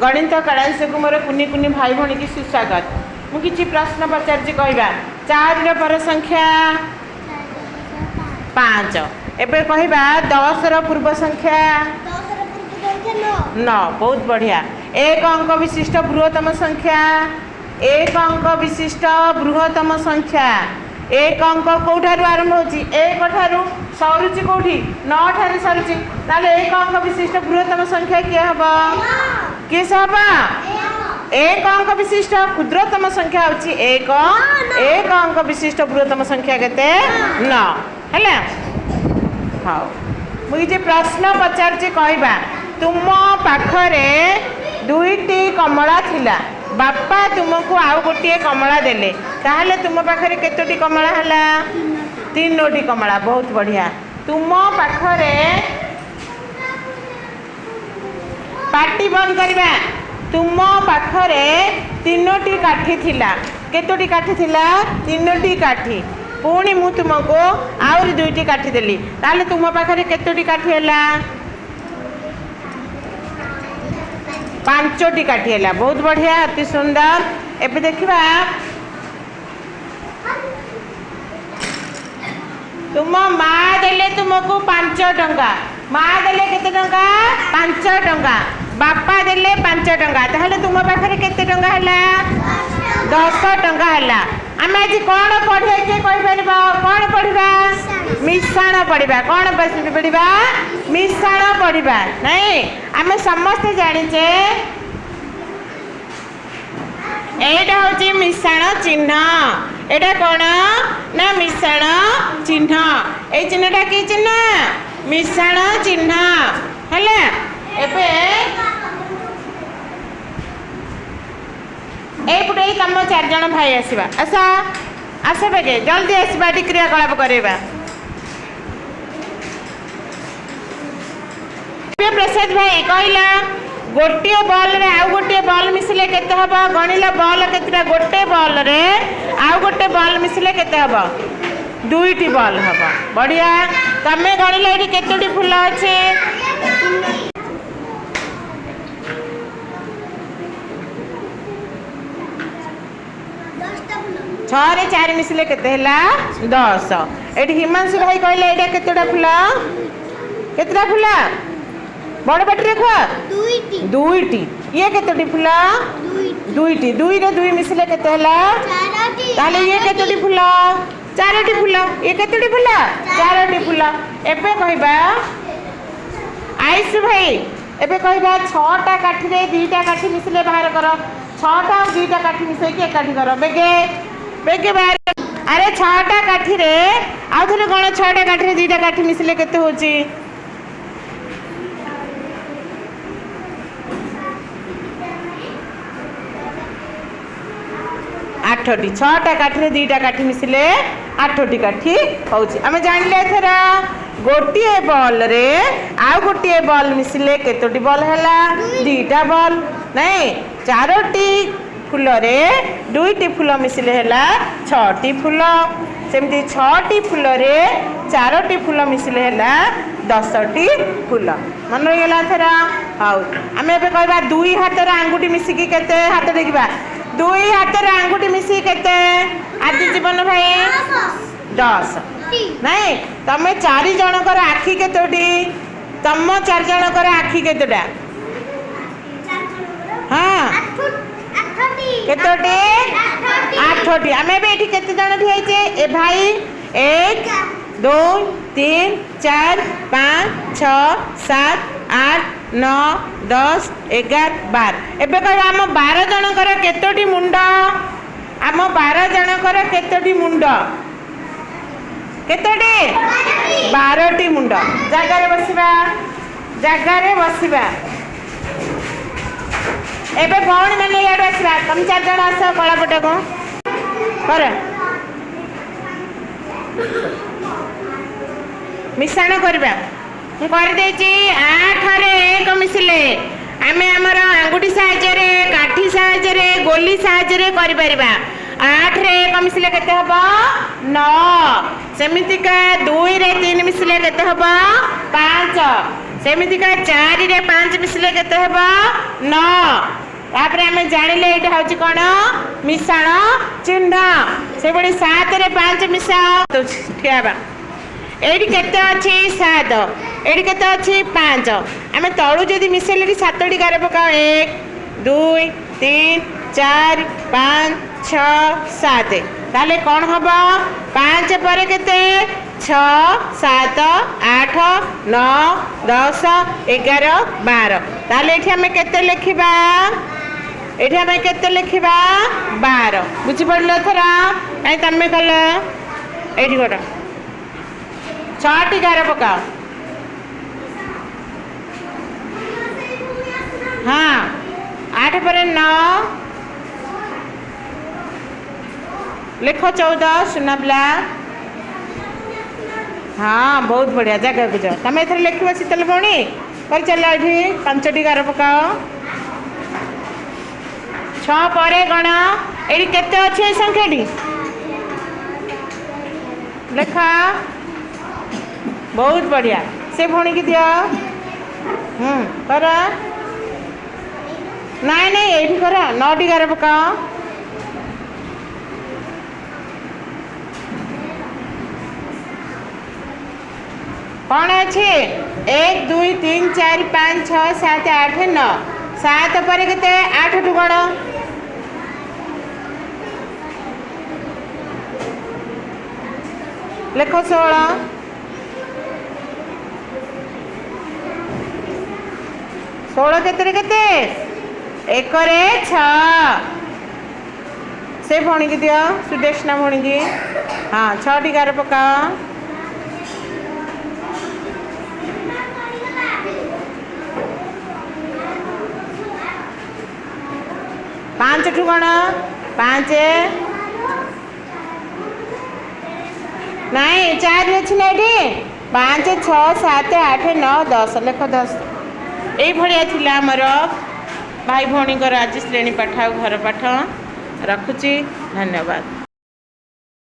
गणित कलांश को मोर कुनी कुनी भाई भौणी की सुस्वागत। मु किछि प्रश्न पचारछि कहबा 4 र पर संख्या 5। एबे कहबा 10 र पूर्व संख्या 9। बहुत बढ़िया। एक अंक विशिष्ट बृहत्तम संख्या, एक अंक विशिष्ट बृहत्तम संख्या। एक अंक कौठारु आरंभ होची? एक ठारू सरुची कौठी? 9 ठारू सरुची। ताले एक अंक विशिष्ट बृहत्तम संख्या किए हबो? किस हबो? एक अंक विशिष्ट क्षुद्रतम संख्या होची एक। एक अंक विशिष्ट बृहत्तम संख्या केते? 9 हैला। हां मुझे प्रश्न पचारची कहबा तुम पाखरे दुईटी कमला थिला, बापा तुमको आउ गोटे कमला देले, ताहले तुम पाखरे केतोटी कमला हला? 3टी कमला। बहुत बढ़िया। तुम पाखरे पार्टी बंद करबा। तुम पाखरे 3टी काठी थिला, केतोटी काठी थिला? 3टी काठी। पुणी मु तुमको आउरी 2टी काठी देली, ताहले तुम पाखरे केतोटी काठी हला? 5टी काठी हला। बहुत बढ़िया, अति सुंदर। एबे देखिबा तुम माँ देले तुमको 5 टंका। माँ देले केते टंका? 5 टंका। बापा देले 5 टंका, ताहले तुम पाखरे केते टंका हला? 10 टंका हला। आमे आज कोन पढे के कहि परबा? कोन पढिबा? मिश्रण पढिबा। कोन पढिबा? मिश्रण पढिबा। नहीं आमे समस्त जानिचे एटा होची मिश्रण चिन्ह। एटा कोन ना मिश्रण चिन्ह। ए चिन्हटा की चिन्ह? मिश्रण चिन्ह हैला। एबे एपटे तुम 4 जन भाई आसवा। आसा आस बेगे जल्दी आसवा, क्रियाकलाप करेबा। प्रसाद भाई कहला गोटे बॉल रे आउ गोटे बॉल मिसले केते हबो? गणिला बॉल केतेटा? गोटे बॉल रे आउ गोटे बॉल मिसले केते हबो? 2टी बॉल हबो। बढ़िया। तमे गणिला एठी केतोटी फूल अछि? 6 रे 4 मिसले केते हला? 10। एठी हिमांशु भाई कहले एटा केतेटा फूल? केतेटा फूल? बड़ बाटी रखो 2टी। ये केतोटी फूल? 2टी। 2 रे 2 मिसले केते हला? 4टी। ताले ये केतोटी फूल? 4टी फूल। ये केतोटी फूल? 4टी फूल। एबे कहबा आइसु भाई एबे कहबा 6टा काठी रे 2टा काठी मिसले बाहर करो। 6टा और 2टा काठी मिसै के एकाठी करो। बेगे बेगे बाहर। अरे 6टा काठी रे आ थरे कोन 6टा काठी रे 2टा काठी मिसले केते होची? 8टी। 6टा काठी रे 2टा काठी मिसले 8टी काठी होची। आमे जानले एथरा गोटिए बॉल रे आ गोटिए बॉल मिसले केतोटी बॉल हला? 2टा बॉल। नहीं 4टी फूल रे 2टी फूल मिसले हला 6टी फूल। सेमती 6टी फूल रे 4टी फूल मिसले हला 10टी फूल। मन रही गला थरा। हाउ आमे एबे कहबा 2 हाथ रे आंगुठी मिसिकी केते हाथ देखिबा? 2 हाथ रे आंगुठी मिसी केते? आदि जीवन भाई 10। नहीं तमे 4 जनकर आखि केतोटी? तम 4 जनकर आखि केतोटा? हाँ केतोटी? 8टी। आमे बे एठी केते जण ठियाइचे? ए भाई 1 2 3 4 5 6 7 8 9 10 11 12। एबे कहबा हम 12 जनकर केतोटी मुंड? आम 12 जनकर केतोटी मुंड? केतोटी? 12टी मुंड। जगारे बसिबा, जगारे बसिबा। एबे भौणी माने याड आसबा। तुम 4 जण आस कलापटा को कर मिश्रण करबा। मु कर देची 8 रे 1 मिसले आमे हमर आंगुठी साहाय्य रे काठी साहाय्य रे गोली साहाय्य रे करि परिबा। 8 रे 1 मिसले केते हबो? 9। सेमितिका 2 रे 3 मिसले केते हबो? 5। सेमितिका 4 रे 5 मिसले केते हबो? 9। तापर आम जानिले ये हूँ कौन मिश्रण चिन्ह से बड़ी 7 रे 5 मिसा ठिया एटी केते अच्छी 7 एटी केते अच्छी 5 आम तलू जदि मिसेले 7टी गार पकाओ 1 2 3 4 5 6 7 ताले कौन हम 5 पर केते 6 7 8 9 10 11 12 ताले एठी हमें केते लिखिबा एठी हमें केते लिखिबा 12 बुझी पड़लो थरा काई तमे कल एठी गोटा 6टी गार पकाओ हाँ 8 पर 9 लिख 14 सुना पिला हाँ बहुत बढ़िया जगह को जाओ तुम एथर लिख शीतल भौणी कर चल ये 5टी गार पकाओ 6 पर गण ये केते अच्छे संख्याटी लिखा बहुत बढ़िया से भौणी की दियो कर नाई नाई ये कर 9टी गार पकाओ कौन अच्छे 1 2 3 4 5 6 7 8 9 7 पर केते 8 टू गण लिख 16 16 केते केते 1 रे 6 से भौणी की दियो सुदेशना भौणी की हाँ 6टी गार पकाओ 5 ठू गण 5 नहीं 4 अच्छी ना ये 5 6 7 8 9 10 लिख 10 ये आमर भाई भौणी आज श्रेणी पाठ घर पाठ रखुची धन्यवाद।